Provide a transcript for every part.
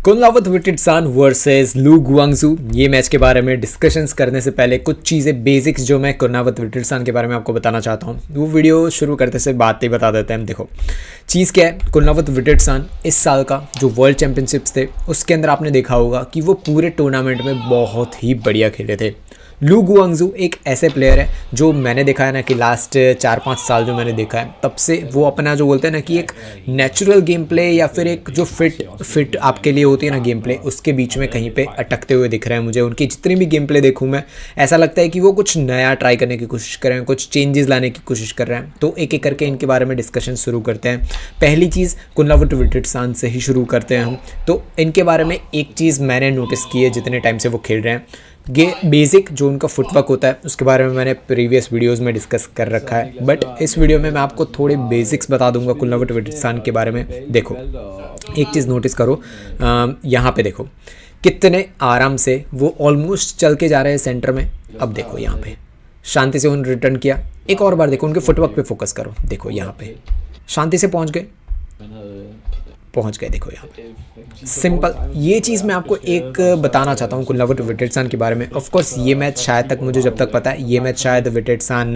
कुनलावत विटिटसान versus लू Guangzu, ये match के बारे में डिस्कशंस करने से पहले कुछ चीज़ें बेसिक्स जो मैं कुनलावत विटिटसान के बारे में आपको बताना चाहता हूँ, वो वीडियो शुरू करते से बात ही बता देते हैं। देखो चीज़ क्या है, कुनलावत विटिटसान इस साल का जो वर्ल्ड चैंपियनशिप्स थे उसके अंदर आपने देखा होगा कि वो पूरे टूर्नामेंट में बहुत ही बढ़िया खेले थे। लू गुआंगजू एक ऐसे प्लेयर है जो मैंने देखा है ना कि लास्ट 4-5 साल जो मैंने देखा है तब से वो अपना जो बोलते हैं ना कि एक नेचुरल गेम प्ले या फिर एक जो फिट आपके लिए होती है ना गेम प्ले, उसके बीच में कहीं पे अटकते हुए दिख रहे हैं मुझे। उनकी जितनी भी गेम प्ले देखूँ मैं, ऐसा लगता है कि वो कुछ नया ट्राई करने की कोशिश कर रहे हैं, कुछ चेंजेस लाने की कोशिश कर रहे हैं। तो एक एक करके इनके बारे में डिस्कशन शुरू करते हैं। पहली चीज़ कुनलावत विटिटसान से ही शुरू करते हैं हम। तो इनके बारे में एक चीज़ मैंने नोटिस की है जितने टाइम से वो खेल रहे हैं, ये बेसिक जो उनका फुटवर्क होता है उसके बारे में मैंने प्रीवियस वीडियोस में डिस्कस कर रखा है, बट इस वीडियो में मैं आपको थोड़े बेसिक्स बता दूंगा कुनलावत विटिटसान के बारे में। देखो एक चीज़ नोटिस करो, यहाँ पे देखो कितने आराम से वो ऑलमोस्ट चल के जा रहे हैं सेंटर में। अब देखो यहाँ पे शांति से उन्होंने रिटर्न किया। एक और बार देखो उनके फुटवर्क पे फोकस करो, देखो यहाँ पे शांति से पहुँच गए। देखो यहाँ पे सिंपल। ये चीज़ मैं आपको एक बताना चाहता हूँ कुनलावत विटिटसान के बारे में। ऑफ कोर्स ये मैच शायद तक मुझे जब तक पता है ये मैच शायद विटिटसान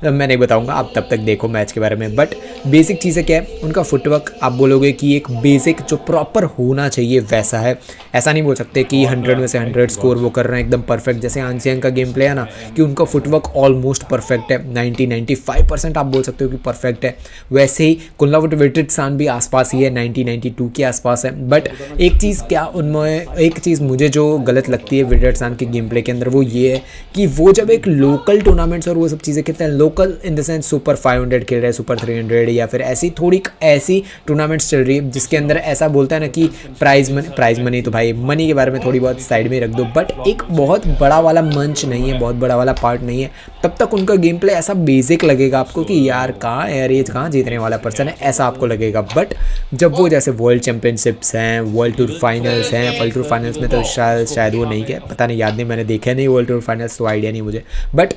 मैं नहीं बताऊँगा, आप तब तक देखो मैच के बारे में। बट बेसिक चीज़ें क्या है, उनका फुटवर्क आप बोलोगे कि एक बेसिक जो प्रॉपर होना चाहिए वैसा है। ऐसा नहीं बोल सकते कि 100 में से 100 स्कोर वो कर रहे हैं एकदम परफेक्ट, जैसे आंसियांग का गेम प्ले है ना कि उनका फुटवर्क ऑलमोस्ट परफेक्ट है, 90-95% आप बोल सकते हो कि परफेक्ट है। वैसे ही कुनलावत विटिटसान भी आसपास ही है, 92 के आसपास है। बट एक चीज़ क्या उनमें, एक चीज़ मुझे जो गलत लगती है विटिटसान के गेम प्ले के अंदर, वो ये है कि वो जब एक लोकल टूर्नामेंट्स और वो सब चीज़ें खेलते हैं, local in the sense super 500 खेल रहे हैं, सुपर 300 या फिर ऐसी थोड़ी ऐसी टूर्नामेंट्स चल रही है जिसके अंदर ऐसा बोलता है ना कि प्राइज मनी तो भाई मनी के बारे में थोड़ी बहुत साइड में रख दो, बट एक बहुत बड़ा वाला मंच नहीं है, बहुत बड़ा वाला पार्ट नहीं है, तब तक उनका गेम प्ले ऐसा बेसिक लगेगा आपको कि यार कहाँ यार ये कहाँ जीतने वाला पर्सन है, ऐसा आपको लगेगा। बट जब वो जैसे वर्ल्ड चैंपियनशिप्स हैं, वर्ल्ड टूर फाइनल्स हैं, वर्ल्ड टूर फाइनल्स में तो शायद वो नहीं गए, पता नहीं, याद नहीं, मैंने देखा नहीं वर्ल्ड टूर फाइनल्स तो आइडिया नहीं मुझे। बट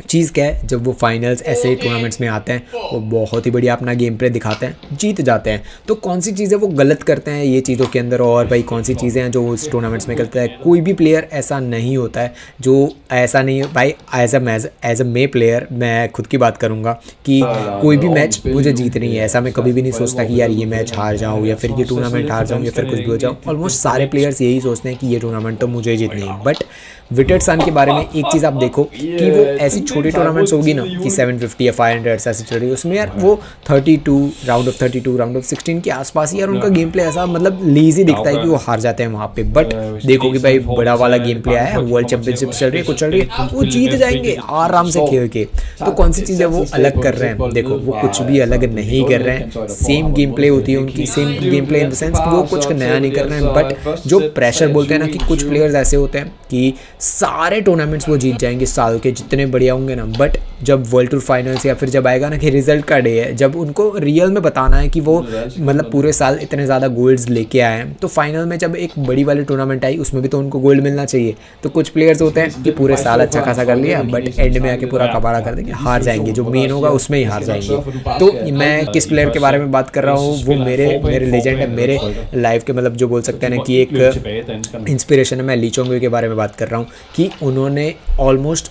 चीज़ क्या है, जब वो फाइनल्स ऐसे टूर्नामेंट्स में आते हैं वो बहुत ही बढ़िया अपना गेम प्ले दिखाते हैं, जीत जाते हैं। तो कौन सी चीज़ें वो गलत करते हैं ये चीज़ों के अंदर, और भाई कौन सी चीज़ें हैं जो उस टूर्नामेंट्स में करते हैं। कोई भी प्लेयर ऐसा नहीं होता है जो ऐसा नहीं है भाई, एज अ मे प्लेयर मैं खुद की बात करूँगा कि कोई भी मैच मुझे जीतनी है, ऐसा मैं कभी भी नहीं सोचता कि यार ये मैच हार जाऊँ या फिर ये टूर्नामेंट हार जाऊँ या फिर कुछ भी हो जाऊँ। ऑलमोस्ट सारे प्लेयर्स यही सोचते हैं कि ये टूर्नामेंट तो मुझे जीतनी है। बट विटिटसान के बारे में एक चीज़ आप देखो कि वो ऐसी छोटी टूर्नामेंट्स होगी ना कि 750 या 500 ऐसे चल रही है, उसमें यार वो 32 राउंड ऑफ 16 के आसपास ही यार उनका गेम प्ले ऐसा मतलब लीजी दिखता है कि वो हार जाते हैं वहाँ पे। बट देखो कि भाई बड़ा वाला गेम प्ले आया है, वर्ल्ड चैंपियनशिप चल रही है, कुछ चल रही है, वो जीत जाएंगे आराम से खेल के। तो कौन सी चीज़ें वो अलग कर रहे हैं, देखो वो कुछ भी अलग नहीं कर रहे हैं, सेम गेम प्ले होती है उनकी, same game play in the sense कि वो कुछ नया नहीं कर रहे हैं। बट जो प्रेशर बोलते हैं ना कि कुछ प्लेयर्स ऐसे होते हैं कि सारे टूर्नामेंट्स वो जीत जाएंगे साल के जितने बढ़िया होंगे ना, बट जब वर्ल्ड टूर फाइनल्स या फिर जब आएगा ना कि रिजल्ट का डे है, जब उनको रियल में बताना है कि वो मतलब पूरे साल इतने ज़्यादा गोल्ड्स लेके आए हैं, तो फाइनल में जब एक बड़ी वाली टूर्नामेंट आई उसमें भी तो उनको गोल्ड मिलना चाहिए। तो कुछ प्लेयर्स होते हैं कि पूरे साल अच्छा खासा कर लिया बट एंड में आके पूरा कबाड़ा कर देंगे, हार जाएंगे, जो मेन होगा उसमें ही हार जाएंगे। तो मैं किस प्लेयर के बारे में बात कर रहा हूँ, वो मेरे लेजेंड है, मेरे लाइफ के मतलब जो बोल सकते हैं ना कि एक इंस्पिरेशन है। मैं ली चोंग वे के बारे में बात कर रहा हूँ कि उन्होंने ऑलमोस्ट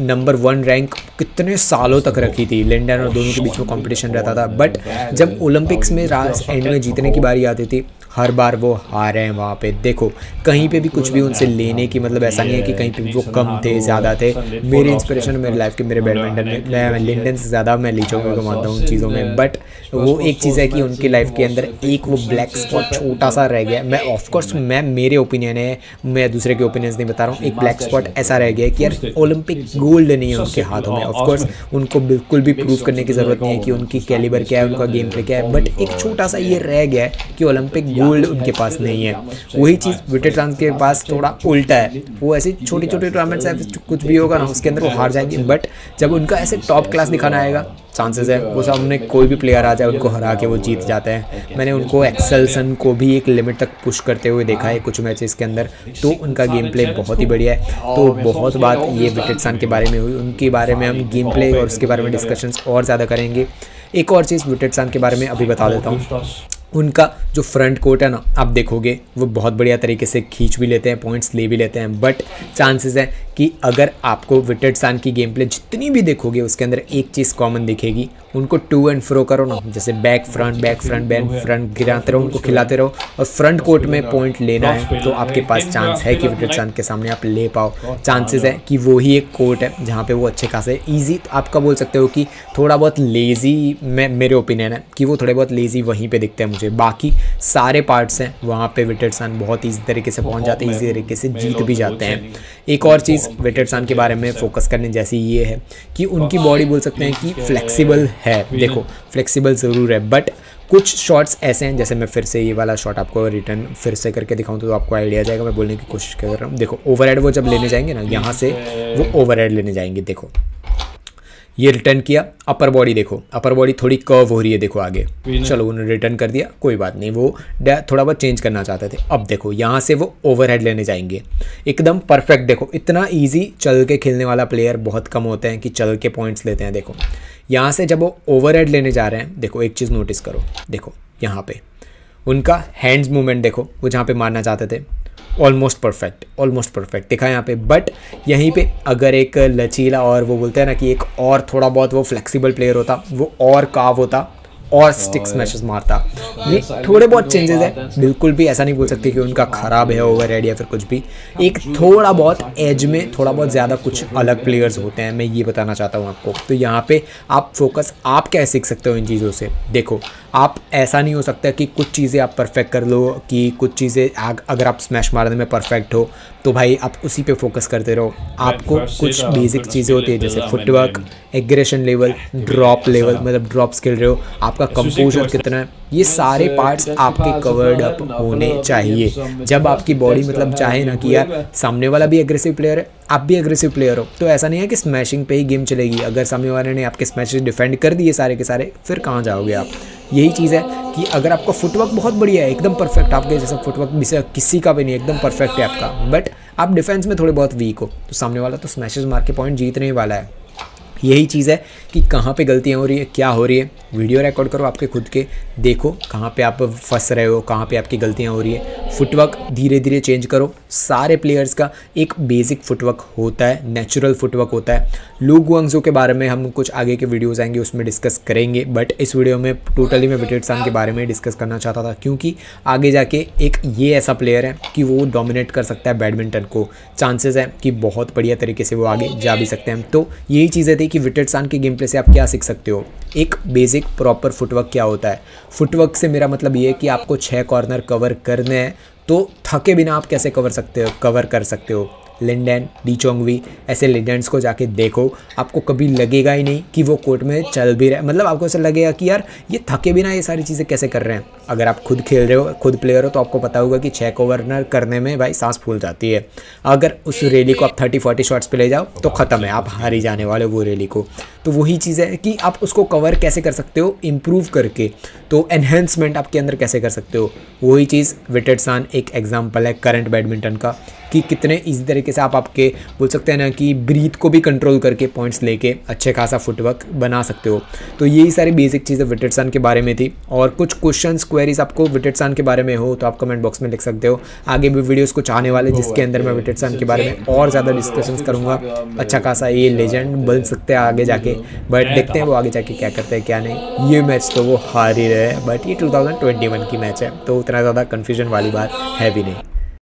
नंबर 1 रैंक कितने सालों तक रखी थी, लिंडन और दोनों के बीच में कंपटीशन रहता था। बट जब ओलंपिक्स में एंड में जीतने की बारी आती थी, हर बार वो हारे हैं वहाँ पे। देखो कहीं पे भी कुछ भी उनसे लेने की मतलब ऐसा नहीं है कि कहीं पे भी वो कम थे ज़्यादा थे। मेरी इंस्पिरेशन मेरे लाइफ के मेरे बैडमिंटन में मैं लिंडन से ज़्यादा मैं ली चोंग वे को मानता हूँ उन चीज़ों में। बट वो एक चीज़ है कि उनकी लाइफ के अंदर एक वो ब्लैक स्पॉट छोटा सा रह गया। मैं ऑफकोर्स मैं मेरे ओपिनियन है, मैं दूसरे के ओपिनियंस नहीं बता रहा हूँ। एक ब्लैक स्पॉट ऐसा रह गया कि यार ओलंपिक गोल्ड नहीं है उनके हाथों में। ऑफकोर्स उनको बिल्कुल भी प्रूव करने की ज़रूरत नहीं है कि उनकी कैलिबर क्या है, उनका गेम प्ले क्या है, बट एक छोटा सा ये रह गया है कि ओलंपिक गोल्ड उनके पास नहीं है। वही चीज़ विटिटसान के पास थोड़ा उल्टा है, वो ऐसी छोटी छोटी टूर्नामेंट्स है, कुछ भी होगा ना उसके अंदर वो हार जाएंगे। बट जब उनका ऐसे टॉप क्लास दिखाना आएगा, चांसेस है वो सामने कोई भी प्लेयर आ जाए उनको हरा के वो जीत जाते हैं। मैंने उनको एक्सेल्सन को भी एक लिमिट तक पुश करते हुए देखा है कुछ मैचेस के अंदर, तो उनका गेम प्ले बहुत ही बढ़िया है। तो बहुत बात ये विटिटसान के बारे में हुई, उनके बारे में हम गेम प्ले और उसके बारे में डिस्कशंस और ज़्यादा करेंगे। एक और चीज़ विटिटसान के बारे में अभी बता देता हूँ उनका जो फ्रंट कोर्ट है ना, आप देखोगे वो बहुत बढ़िया तरीके से खींच भी लेते हैं, पॉइंट्स ले भी लेते हैं। बट चांसेस है कि अगर आपको विटेट्सान की गेम प्ले जितनी भी देखोगे उसके अंदर एक चीज़ कॉमन दिखेगी, उनको टू एंड फ्रो करो ना, जैसे बैक फ्रंट गिराते रहो, उनको खिलाते रहो और फ्रंट कोर्ट में पॉइंट लेना है तो आपके पास चांस है कि विटेट्सान के सामने आप ले पाओ। चांसेस है कि वो ही एक कोर्ट है जहाँ पे वो अच्छे खासे ईजी, तो आपका बोल सकते हो कि थोड़ा बहुत लेज़ी, मेरे ओपिनियन है कि वो थोड़े बहुत लेज़ी वहीं पे दिखते हैं मुझे। बाकी सारे पार्ट्स हैं वहाँ पे विटेट्सान बहुत ईजी तरीके से पहुँच जाते हैं, ईजी तरीके से जीत भी जाते हैं। एक और चीज़ विटेट्सान के बारे में फोकस करने जैसी ये है कि उनकी बॉडी बोल सकते हैं कि फ्लेक्सिबल है। देखो फ्लेक्सिबल ज़रूर है, बट कुछ शॉट्स ऐसे हैं, जैसे मैं फिर से ये वाला शॉट आपको रिटर्न फिर से करके दिखाऊं तो आपको आइडिया जाएगा मैं बोलने की कोशिश कर रहा हूँ। देखो ओवरहेड वो जब लेने जाएंगे ना, यहाँ से वो ओवरहेड लेने जाएंगे, देखो ये रिटर्न किया, अपर बॉडी देखो, अपर बॉडी थोड़ी कर्व हो रही है, देखो आगे, चलो उन्होंने रिटर्न कर दिया, कोई बात नहीं, वो थोड़ा बहुत चेंज करना चाहते थे। अब देखो यहाँ से वो ओवरहेड लेने जाएंगे, एकदम परफेक्ट। देखो इतना इजी चल के खेलने वाला प्लेयर बहुत कम होते हैं कि चल के पॉइंट्स लेते हैं। देखो यहाँ से जब वो ओवरहेड लेने जा रहे हैं, देखो एक चीज़ नोटिस करो, देखो यहाँ पे उनका हैंड्स मूवमेंट देखो, वो जहाँ पे मारना चाहते थे ऑलमोस्ट परफेक्ट दिखा यहाँ पे। बट यहीं पे अगर एक लचीला और वो बोलते हैं ना कि एक और थोड़ा बहुत वो फ्लेक्सिबल प्लेयर होता, वो और काव होता और स्टिक स्मैशेस मारता। ये थोड़े बहुत चेंजेस है, बिल्कुल भी ऐसा नहीं बोल सकते कि उनका ख़राब है ओवरहेड या फिर कुछ भी। एक थोड़ा बहुत एज में थोड़ा बहुत ज़्यादा कुछ अलग प्लेयर्स होते हैं, मैं ये बताना चाहता हूँ आपको। तो यहाँ पे आप फोकस आप क्या सीख सकते हो इन चीज़ों से। देखो आप ऐसा नहीं हो सकता कि कुछ चीज़ें आप परफेक्ट कर लो, कि कुछ चीज़ें अगर आप स्मैश मारने में परफेक्ट हो तो भाई आप उसी पे फोकस करते रहो। आपको कुछ बेसिक चीज़ें होती है जैसे footwork, aggression level, drop level, मतलब ड्रॉप स्किल रहे हो, आपका कंपोजर कितना है, ये सारे पार्ट्स आपके कवर्ड अप होने चाहिए। जब आपकी बॉडी मतलब चाहे ना कि यार सामने वाला भी एग्रेसिव प्लेयर है, आप भी एग्रेसिव प्लेयर हो, तो ऐसा नहीं है कि स्मैशिंग पे ही गेम चलेगी। अगर सामने वाले ने आपके स्मैशेस डिफेंड कर दिए सारे के सारे, फिर कहाँ जाओगे आप। यही चीज़ है कि अगर आपका फुटवर्क बहुत बढ़िया है, एकदम परफेक्ट, आपके जैसा फुटवर्क किसी का भी नहीं, एकदम परफेक्ट है आपका, बट आप डिफेंस में थोड़े बहुत वीक हो, तो सामने वाला तो स्मैशेस मार के पॉइंट जीतने ही वाला है। यही चीज़ है कि कहाँ पे गलतियाँ हो रही है, क्या हो रही है, वीडियो रिकॉर्ड करो आपके खुद के, देखो कहाँ पे आप फंस रहे हो, कहाँ पे आपकी गलतियाँ हो रही है। फुटवर्क धीरे धीरे चेंज करो। सारे प्लेयर्स का एक बेसिक फुटवर्क होता है, नेचुरल फुटवर्क होता है। लू गुआंगजो के बारे में हम कुछ आगे के वीडियोज़ आएंगे उसमें डिस्कस करेंगे, बट इस वीडियो में टोटली मैं विटेट्सान के बारे में डिस्कस करना चाहता था, क्योंकि आगे जाके एक ये ऐसा प्लेयर है कि वो डोमिनेट कर सकता है बैडमिंटन को। चांसेस है कि बहुत बढ़िया तरीके से वो आगे जा भी सकते हैं। तो यही चीज़ें थी कि विटेट्सान के गेम प्ले से आप क्या सीख सकते हो। एक बेसिक प्रॉपर फुटवर्क क्या होता है। फुटवर्क से मेरा मतलब ये है कि आपको 6 कॉर्नर कवर करने हैं, तो थके बिना आप कैसे कवर कर सकते हो। लिंडेन, डी चोंगवी, ऐसे लेजेंड्स को जाके देखो, आपको कभी लगेगा ही नहीं कि वो कोर्ट में चल भी रहे, मतलब आपको ऐसा लगेगा कि यार ये थके बिना ये सारी चीज़ें कैसे कर रहे हैं। अगर आप खुद खेल रहे हो, खुद प्लेयर हो, तो आपको पता होगा कि 6 कॉर्नर करने में भाई सांस फूल जाती है। अगर उस रैली को आप 30-40 शॉट्स पे ले जाओ तो ख़त्म है, आप हार ही जाने वाले वो रैली को। तो वही चीज़ है कि आप उसको कवर कैसे कर सकते हो, इम्प्रूव करके, तो एनहेंसमेंट आपके अंदर कैसे कर सकते हो। वही चीज़ विटेट्सान एक एग्जाम्पल है करंट बैडमिंटन का, कि कितने इसी तरीके से आप आपके बोल सकते हैं ना कि ब्रीथ को भी कंट्रोल करके पॉइंट्स लेके अच्छे खासा फुटवर्क बना सकते हो। तो यही सारी बेसिक चीज़ें विटेट्सान के बारे में थी। और कुछ क्वेश्चंस क्वेरीज आपको विटेट्सान के बारे में हो तो आप कमेंट बॉक्स में लिख सकते हो। आगे भी वीडियोस कुछ आने वाले जिसके अंदर मैं विटेट्सान के बारे में और ज़्यादा डिस्कशंस करूँगा। अच्छा खासा ये लेजेंड बन सकते हैं आगे जाके, बट देखते हैं वो आगे जाके क्या करते हैं क्या नहीं। ये मैच तो वो हार ही रहे, बट ये 2021 की मैच है तो उतना ज़्यादा कन्फ्यूजन वाली बात है भी नहीं।